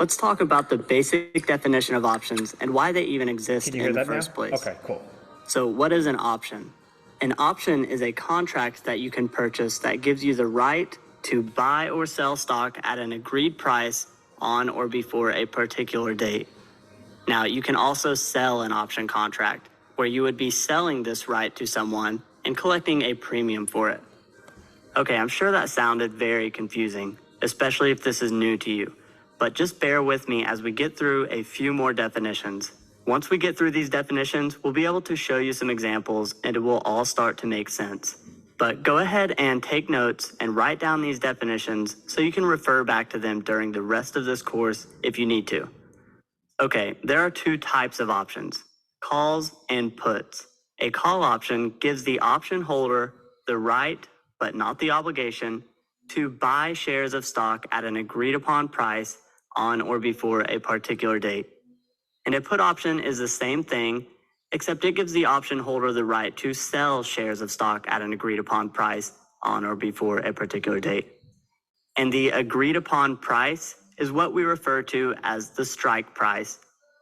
Let's talk about the basic definition of options and why they even exist in the first place. Okay, cool. So what is an option? An option is a contract that you can purchase that gives you the right to buy or sell stock at an agreed price on or before a particular date. Now, you can also sell an option contract where you would be selling this right to someone and collecting a premium for it. Okay, I'm sure that sounded very confusing, especially if this is new to you, but just bear with me as we get through a few more definitions. Once we get through these definitions, we'll be able to show you some examples and it will all start to make sense. But go ahead and take notes and write down these definitions so you can refer back to them during the rest of this course if you need to. Okay, there are two types of options, calls and puts. A call option gives the option holder the right, but not the obligation, to buy shares of stock at an agreed upon price on or before a particular date. And a put option is the same thing, except it gives the option holder the right to sell shares of stock at an agreed upon price on or before a particular date. And the agreed upon price is what we refer to as the strike price,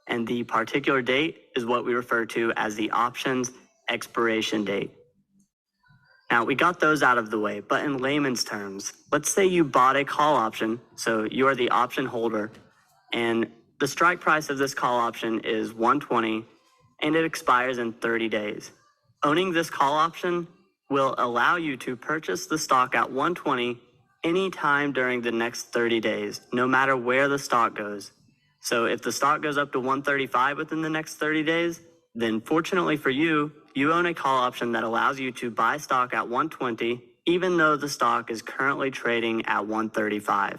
and the particular date is what we refer to as the option's expiration date. Now, we got those out of the way, but in layman's terms, let's say you bought a call option, so you are the option holder, and the strike price of this call option is $120, and it expires in 30 days. Owning this call option will allow you to purchase the stock at $120 anytime during the next 30 days, no matter where the stock goes. So if the stock goes up to $135 within the next 30 days, then fortunately for you, you own a call option that allows you to buy stock at $120, even though the stock is currently trading at $135.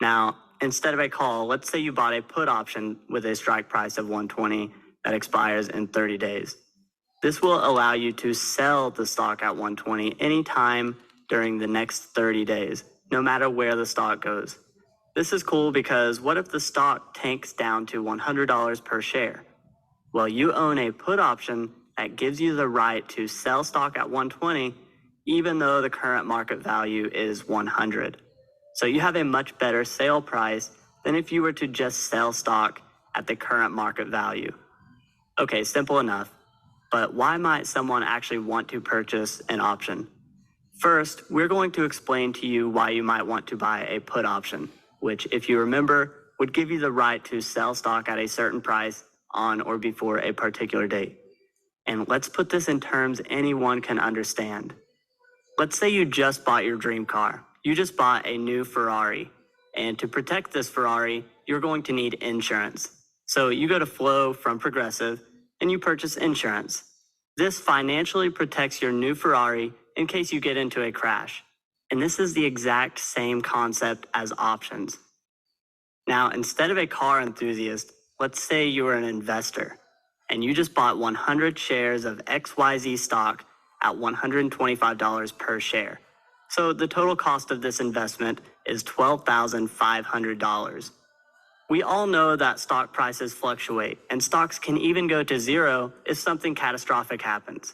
Now, instead of a call, let's say you bought a put option with a strike price of $120 that expires in 30 days. This will allow you to sell the stock at $120 anytime during the next 30 days, no matter where the stock goes. This is cool because what if the stock tanks down to $100 per share? Well, you own a put option that gives you the right to sell stock at $120, even though the current market value is $100. So you have a much better sale price than if you were to just sell stock at the current market value. Okay, simple enough. But why might someone actually want to purchase an option? First, we're going to explain to you why you might want to buy a put option, which, if you remember, would give you the right to sell stock at a certain price on or before a particular date. And let's put this in terms anyone can understand. Let's say you just bought your dream car. You just bought a new Ferrari. And to protect this Ferrari, you're going to need insurance. So you go to Flo from Progressive and you purchase insurance. This financially protects your new Ferrari in case you get into a crash. And this is the exact same concept as options. Now, instead of a car enthusiast, let's say you are an investor and you just bought 100 shares of XYZ stock at $125 per share. So the total cost of this investment is $12,500. We all know that stock prices fluctuate and stocks can even go to zero if something catastrophic happens.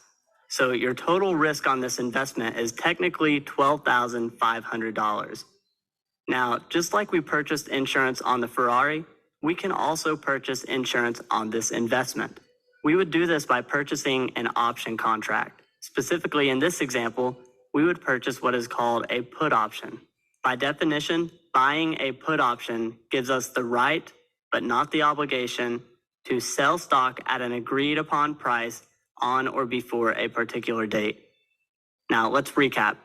So your total risk on this investment is technically $12,500. Now, just like we purchased insurance on the Ferrari, we can also purchase insurance on this investment. We would do this by purchasing an option contract. Specifically in this example, we would purchase what is called a put option. By definition, buying a put option gives us the right, but not the obligation, to sell stock at an agreed upon price on or before a particular date. Now, let's recap.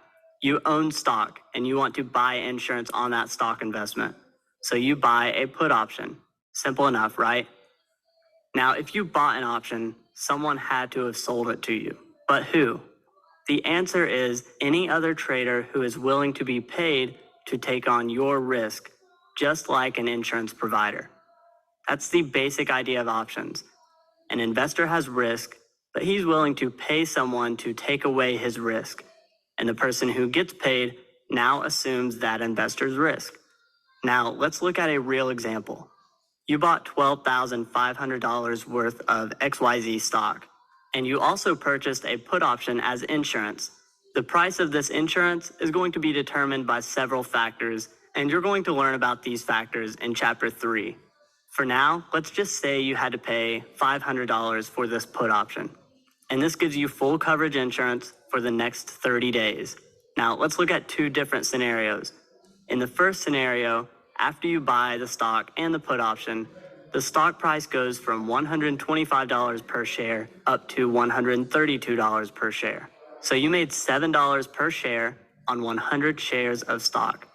You own stock and you want to buy insurance on that stock investment. So you buy a put option. Simple enough, right? Now, if you bought an option, someone had to have sold it to you. But who? The answer is any other trader who is willing to be paid to take on your risk, just like an insurance provider. That's the basic idea of options. An investor has risk, but he's willing to pay someone to take away his risk. And the person who gets paid now assumes that investor's risk. Now, let's look at a real example. You bought $12,500 worth of XYZ stock, and you also purchased a put option as insurance. The price of this insurance is going to be determined by several factors and you're going to learn about these factors in Chapter 3. For now, let's just say you had to pay $500 for this put option, and this gives you full coverage insurance for the next 30 days. Now, let's look at two different scenarios. In the first scenario, after you buy the stock and the put option, the stock price goes from $125 per share up to $132 per share. So you made $7 per share on 100 shares of stock.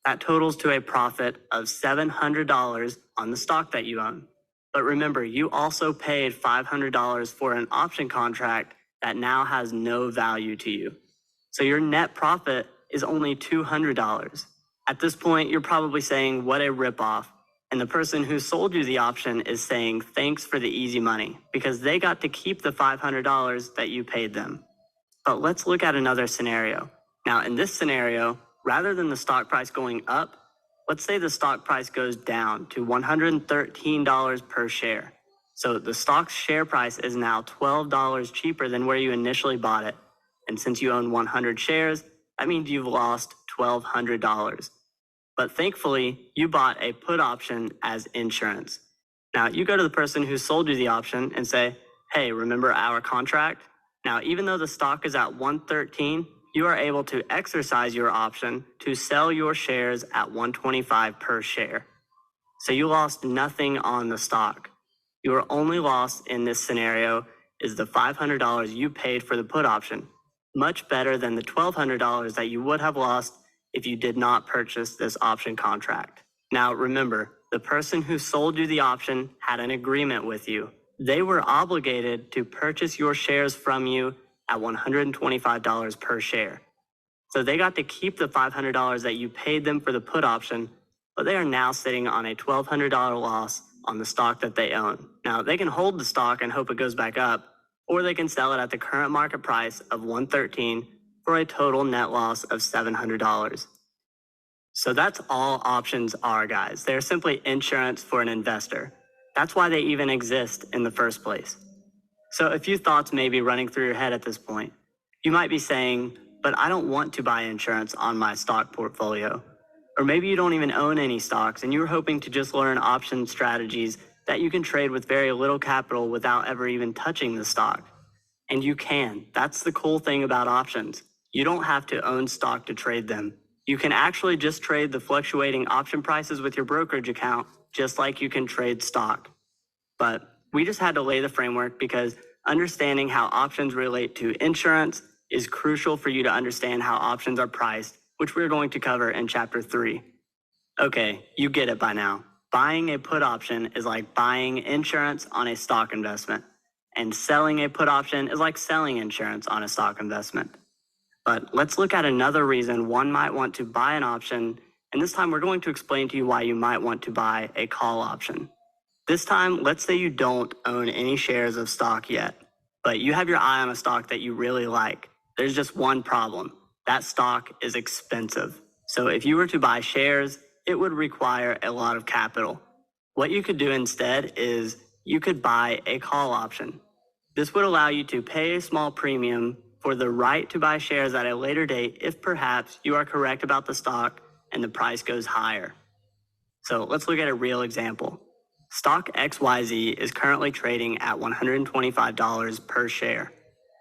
That totals to a profit of $700 on the stock that you own. But remember, you also paid $500 for an option contract that now has no value to you. So your net profit is only $200. At this point, you're probably saying, what a ripoff. And the person who sold you the option is saying, thanks for the easy money, because they got to keep the $500 that you paid them. But let's look at another scenario. Now, in this scenario, rather than the stock price going up, let's say the stock price goes down to $113 per share. So the stock's share price is now $12 cheaper than where you initially bought it. And since you own 100 shares, that means you've lost $1,200. But thankfully, you bought a put option as insurance. Now, you go to the person who sold you the option and say, hey, remember our contract? Now, even though the stock is at 113, you are able to exercise your option to sell your shares at 125 per share. So you lost nothing on the stock. Your only loss in this scenario is the $500 you paid for the put option, much better than the $1,200 that you would have lost if you did not purchase this option contract. Now remember, the person who sold you the option had an agreement with you. They were obligated to purchase your shares from you at $125 per share. So they got to keep the $500 that you paid them for the put option, but they are now sitting on a $1,200 loss on the stock that they own. Now, they can hold the stock and hope it goes back up, or they can sell it at the current market price of $113 for a total net loss of $700. So that's all options are, guys. They're simply insurance for an investor. That's why they even exist in the first place. So a few thoughts may be running through your head at this point. You might be saying, but I don't want to buy insurance on my stock portfolio. Or maybe you don't even own any stocks and you're hoping to just learn option strategies that you can trade with very little capital without ever even touching the stock. And you can. That's the cool thing about options. You don't have to own stock to trade them. You can actually just trade the fluctuating option prices with your brokerage account, just like you can trade stock. But we just had to lay the framework because understanding how options relate to insurance is crucial for you to understand how options are priced, which we're going to cover in Chapter 3. Okay, you get it by now. Buying a put option is like buying insurance on a stock investment, and selling a put option is like selling insurance on a stock investment. But let's look at another reason one might want to buy an option, and this time we're going to explain to you why you might want to buy a call option. This time, let's say you don't own any shares of stock yet, but you have your eye on a stock that you really like. There's just one problem. That stock is expensive. So if you were to buy shares, it would require a lot of capital. What you could do instead is you could buy a call option. This would allow you to pay a small premium for the right to buy shares at a later date if perhaps you are correct about the stock and the price goes higher. So let's look at a real example. Stock XYZ is currently trading at $125 per share.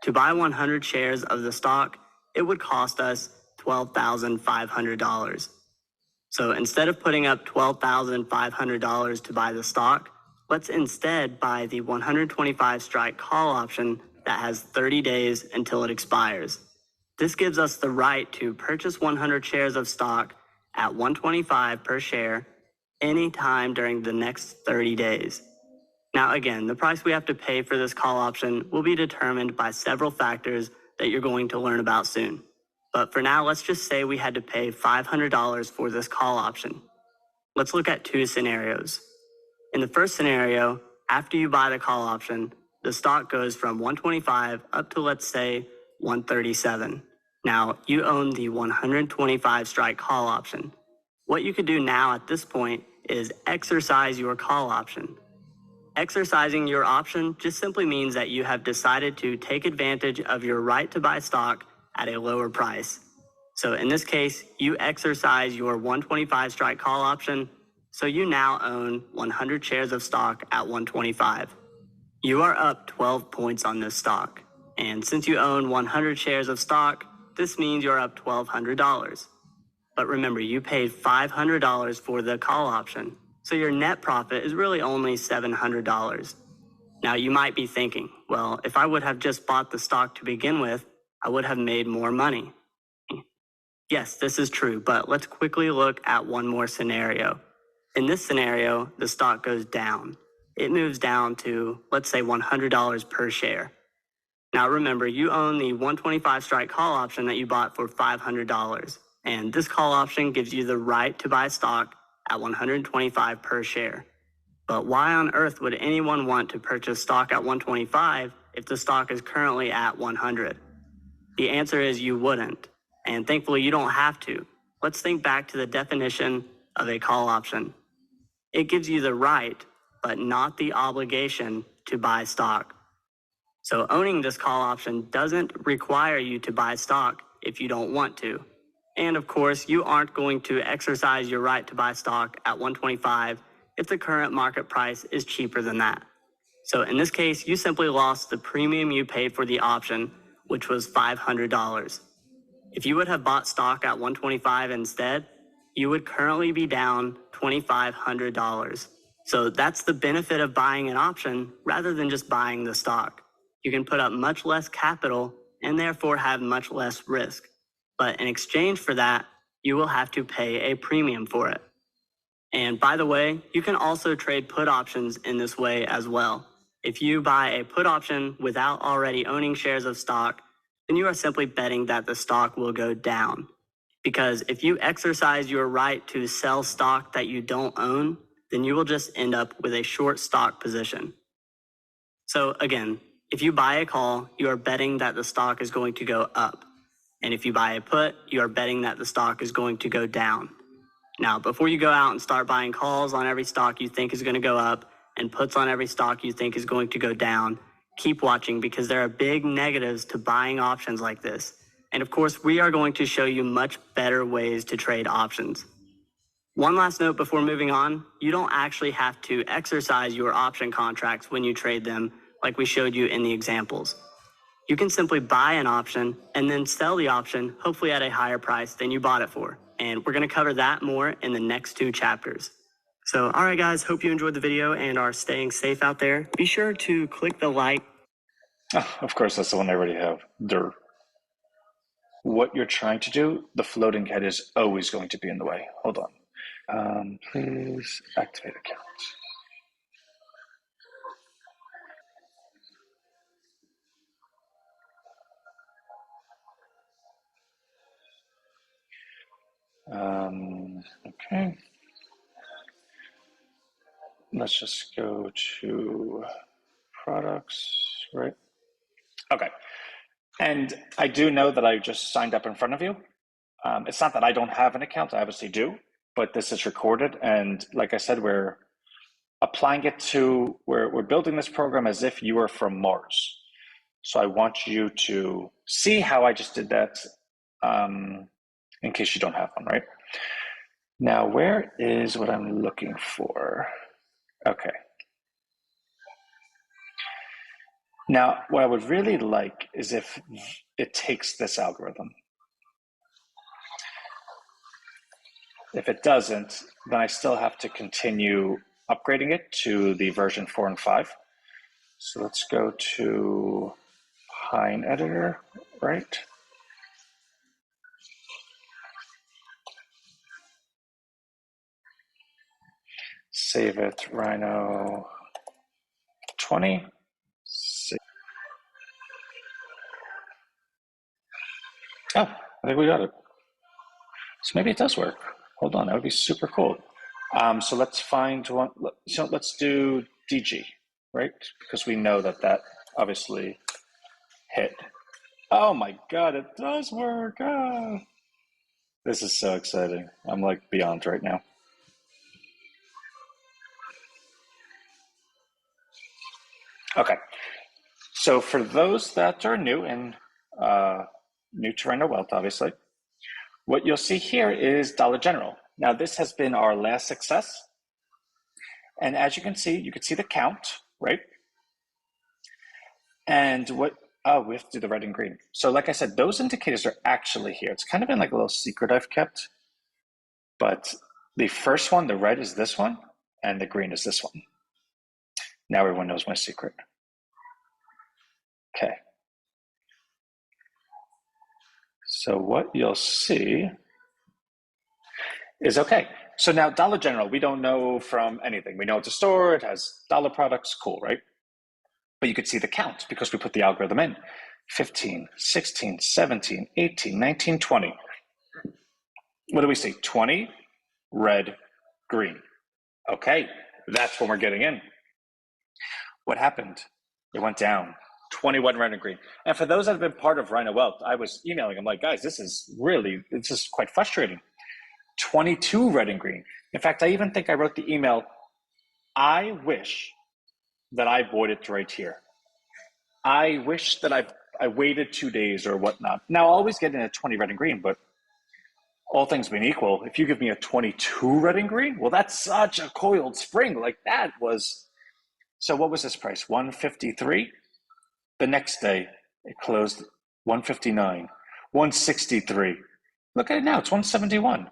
To buy 100 shares of the stock, it would cost us $12,500. So instead of putting up $12,500 to buy the stock, let's instead buy the 125 strike call option that has 30 days until it expires. This gives us the right to purchase 100 shares of stock at $125 per share anytime during the next 30 days. Now again, the price we have to pay for this call option will be determined by several factors that you're going to learn about soon. But for now, let's just say we had to pay $500 for this call option. Let's look at two scenarios. In the first scenario, after you buy the call option, the stock goes from 125 up to, let's say, 137. Now, you own the 125 strike call option. What you could do now at this point is exercise your call option. Exercising your option just simply means that you have decided to take advantage of your right to buy stock at a lower price. So in this case, you exercise your 125 strike call option, so you now own 100 shares of stock at 125. You are up 12 points on this stock, and since you own 100 shares of stock, this means you're up $1,200. But remember, you paid $500 for the call option, so your net profit is really only $700. Now you might be thinking, well, if I would have just bought the stock to begin with, I would have made more money. Yes, this is true, but let's quickly look at one more scenario. In this scenario, the stock goes down. It moves down to, let's say, $100 per share. Now remember, you own the 125 strike call option that you bought for $500, and this call option gives you the right to buy stock at 125 per share. But why on earth would anyone want to purchase stock at 125 if the stock is currently at 100? The answer is you wouldn't, and thankfully you don't have to. Let's think back to the definition of a call option. It gives you the right, but not the obligation to buy stock. So owning this call option doesn't require you to buy stock if you don't want to. And of course, you aren't going to exercise your right to buy stock at 125 if the current market price is cheaper than that. So in this case, you simply lost the premium you paid for the option, which was $500. If you would have bought stock at 125 instead, you would currently be down $2,500. So that's the benefit of buying an option rather than just buying the stock. You can put up much less capital and therefore have much less risk. But in exchange for that, you will have to pay a premium for it. And by the way, you can also trade put options in this way as well. If you buy a put option without already owning shares of stock, then you are simply betting that the stock will go down. Because if you exercise your right to sell stock that you don't own, then you will just end up with a short stock position. So again, if you buy a call, you are betting that the stock is going to go up. And if you buy a put, you are betting that the stock is going to go down. Now, before you go out and start buying calls on every stock you think is going to go up and puts on every stock you think is going to go down, keep watching because there are big negatives to buying options like this. And of course, we are going to show you much better ways to trade options. One last note before moving on, you don't actually have to exercise your option contracts when you trade them like we showed you in the examples. You can simply buy an option and then sell the option, hopefully at a higher price than you bought it for. And we're going to cover that more in the next 2 chapters. So, all right, guys, hope you enjoyed the video and are staying safe out there. Be sure to click the like. Oh, of course, that's the one I already have. Dur. What you're trying to do, the floating head is always going to be in the way. Hold on. Please activate account. Okay. Let's just go to products, right? Okay. And I do know that I just signed up in front of you. It's not that I don't have an account, I obviously do, but this is recorded. And like I said, we're applying it to, we're building this program as if you were from Mars. So I want you to see how I just did that in case you don't have one, right? Now, where is what I'm looking for? Okay. Now, what I would really like is if it takes this algorithm. If it doesn't, then I still have to continue upgrading it to the version 4 and 5. So let's go to Pine Editor, right? Save it, RHINO20. Oh, I think we got it. So maybe it does work. Hold on, that would be super cool. So let's find one. So let's do DG, right? Because we know that that obviously hit. Oh my God, it does work. Ah. This is so exciting. I'm like beyond right now. Okay, so for those that are new and new to RHINO Wealth, obviously, what you'll see here is Dollar General. Now, this has been our last success. And as you can see the count, right? And what, oh, we have to do the red and green. So like I said, those indicators are actually here. It's kind of been like a little secret I've kept. But the first one, the red, is this one, and the green is this one. Now everyone knows my secret. Okay. So what you'll see is, okay, so now Dollar General, we don't know from anything. We know it's a store, it has dollar products, cool, right? But you could see the count because we put the algorithm in. 15, 16, 17, 18, 19, 20. What do we see? 20, red, green. Okay, that's when we're getting in. What happened? It went down. 21 red and green. And for those that have been part of Rhino Wealth, I was emailing them like, guys, this is quite frustrating. 22 red and green. In fact, I even think I wrote the email, I wish that I bought it right here. I wish that I waited 2 days or whatnot. Now, I'll always get in a 20 red and green, but all things being equal, if you give me a 22 red and green, well, that's such a coiled spring. Like that was, so what was this price? 153? The next day, it closed 159, 163. Look at it now, it's 171.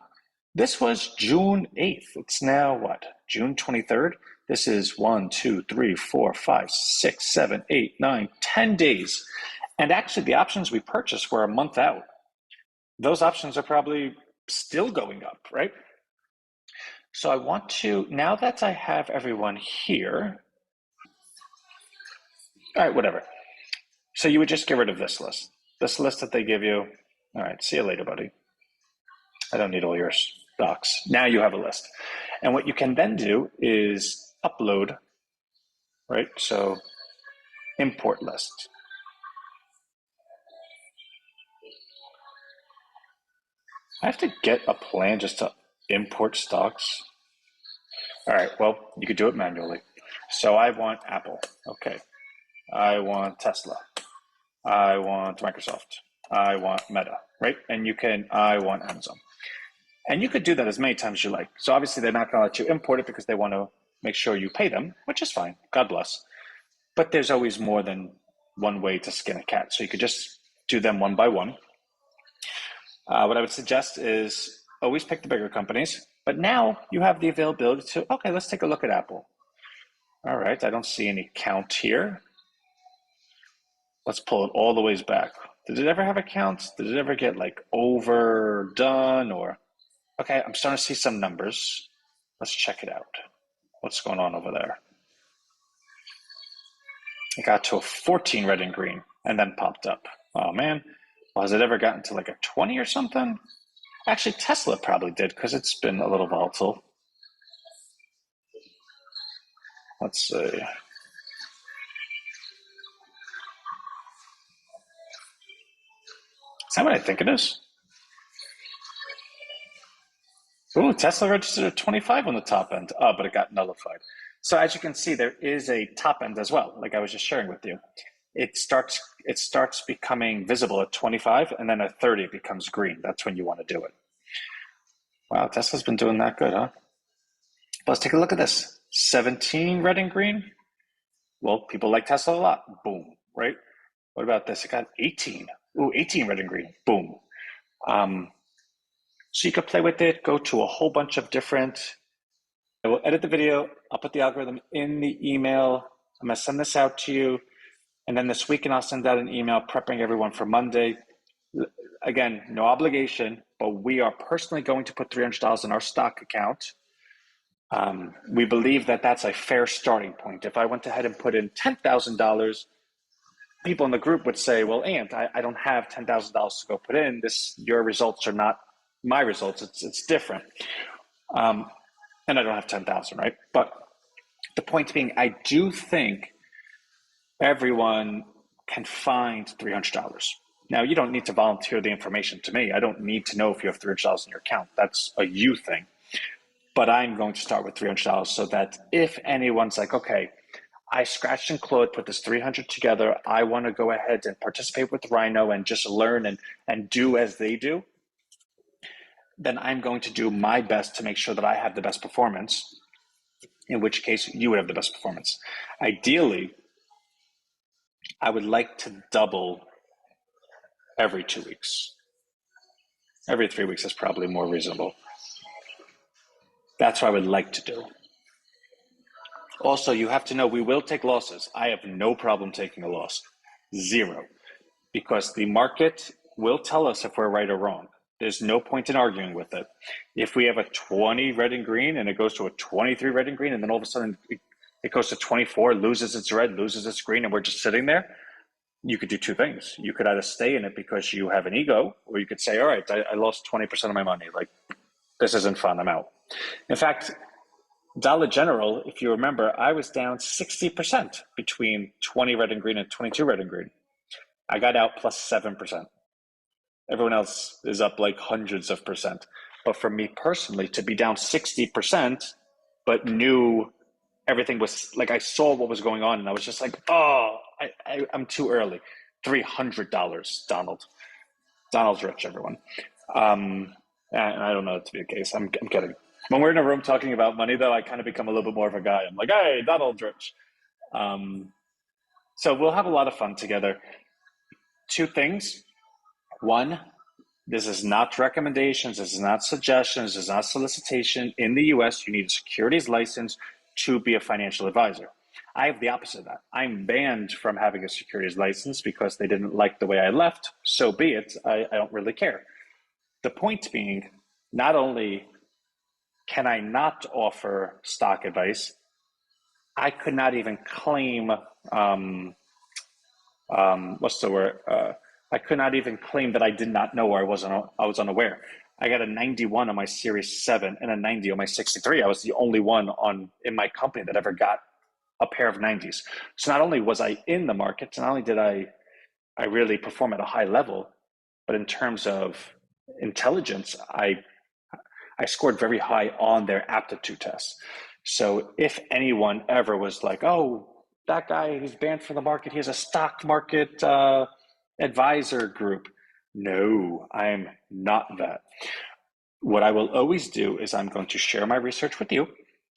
This was June 8th. It's now what? June 23rd? This is 1, 2, 3, 4, 5, 6, 7, 8, 9, 10 days. And actually, the options we purchased were a month out. Those options are probably still going up, right? So I want to, now that I have everyone here, all right, whatever. So you would just get rid of this list that they give you. All right, see you later, buddy. I don't need all your stocks. Now you have a list. And what you can then do is upload, right? So import list. I have to get a plan just to import stocks. All right, well, you could do it manually. So I want Apple. Okay. I want Tesla. I want Microsoft. I want Meta, right? And I want Amazon. And you could do that as many times as you like. So obviously they're not going to let you import it because they want to make sure you pay them, which is fine. God bless. But there's always more than one way to skin a cat. So you could just do them one by one. What I would suggest is always pick the bigger companies. But now you have the availability to, okay, let's take a look at Apple. All right, I don't see any count here. Let's pull it all the ways back. Did it ever have a count? Did it ever get like overdone or? Okay, I'm starting to see some numbers. Let's check it out. What's going on over there? It got to a 14 red and green and then popped up. Oh man, well, has it ever gotten to like a 20 or something? Actually, Tesla probably did because it's been a little volatile. Let's see. Is that what I think it is? Ooh, Tesla registered at 25 on the top end. Oh, but it got nullified. So as you can see, there is a top end as well, like I was just sharing with you. It starts becoming visible at 25, and then at 30 it becomes green. That's when you want to do it. Wow, Tesla's been doing that good, huh? Let's take a look at this. 17 red and green. Well, people like Tesla a lot. Boom, right? What about this? It got 18. Ooh, 18 red and green. Boom. So you could play with it, go to a whole bunch of different. I will edit the video. I'll put the algorithm in the email. I'm going to send this out to you. And then this weekend, I'll send out an email prepping everyone for Monday. Again, no obligation, but we are personally going to put $300 in our stock account. We believe that that's a fair starting point. If I went ahead and put in $10,000, people in the group would say, well, Ant, I don't have $10,000 to go put in. Your results are not my results. It's different. And I don't have 10,000, right? But the point being, I do think everyone can find $300. Now, you don't need to volunteer the information to me. I don't need to know if you have $300 in your account. That's a you thing. But I'm going to start with $300 so that if anyone's like, okay, I scratched and clawed, put this 300 together, I want to go ahead and participate with Rhino and just learn and do as they do, then I'm going to do my best to make sure that I have the best performance, in which case you would have the best performance. Ideally, I would like to double every 2 weeks. Every 3 weeks is probably more reasonable. That's what I would like to do. Also, you have to know we will take losses. I have no problem taking a loss. Zero. Because the market will tell us if we're right or wrong. There's no point in arguing with it. If we have a 20 red and green and it goes to a 23 red and green, and then all of a sudden it goes to 24, loses its red, loses its green, and we're just sitting there, you could do two things. You could either stay in it because you have an ego, or you could say, all right, I lost 20% of my money. Like, this isn't fun, I'm out. In fact, Dollar General, if you remember, I was down 60% between 20 red and green and 22 red and green. I got out plus 7%. Everyone else is up like hundreds of percent. But for me personally, to be down 60%, but knew everything was like, I saw what was going on and I was just like, oh, I'm too early. $300, Donald. Donald's rich, everyone. And I don't know it to be the case. I'm kidding. When we're in a room talking about money, though, I kind of become a little bit more of a guy. I'm like, hey, Donald's rich. So we'll have a lot of fun together. Two things. One, this is not recommendations. This is not suggestions. This is not solicitation. In the US, you need a securities license to be a financial advisor. I have the opposite of that. I'm banned from having a securities license because they didn't like the way I left. So be it. I don't really care. The point being, not only can I not offer stock advice, I could not even claim, what's the word? I could not even claim that I did not know or I was unaware. I got a 91 on my Series 7 and a 90 on my 63. I was the only one in my company that ever got a pair of 90s. So not only was I in the market, not only did I really perform at a high level, but in terms of intelligence, I scored very high on their aptitude tests. So if anyone ever was like, oh, that guy, he's banned from the market, he has a stock market advisor group. No, I'm not that. What I will always do is I'm going to share my research with you.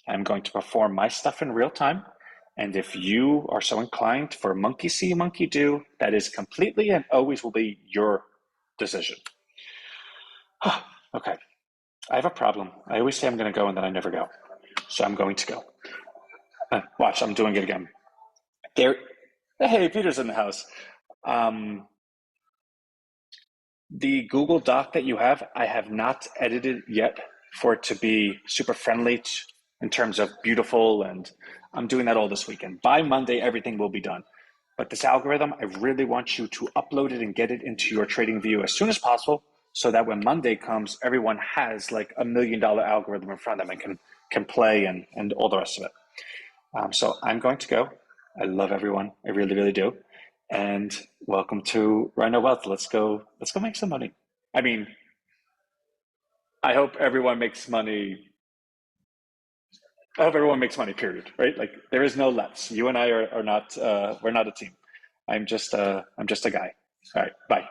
I'm going to perform my stuff in real time. And if you are so inclined for monkey see, monkey do, that is completely and always will be your decision. Okay. I have a problem. I always say I'm going to go and then I never go. So I'm going to go. Watch, I'm doing it again. Hey, Peter's in the house. The Google Doc that you have, I have not edited yet for it to be super friendly in terms of beautiful, and I'm doing that all this weekend. By Monday, everything will be done. But this algorithm, I really want you to upload it and get it into your TradingView as soon as possible, so that when Monday comes, everyone has like $1 million algorithm in front of them and can play and all the rest of it. So I'm going to go. I love everyone. I really, really do. And welcome to Rhino Wealth. Let's go make some money. I mean, I hope everyone makes money. I hope everyone makes money, period, right? Like, there is no let's. You and I are not, we're not a team. I'm just a guy. All right, bye.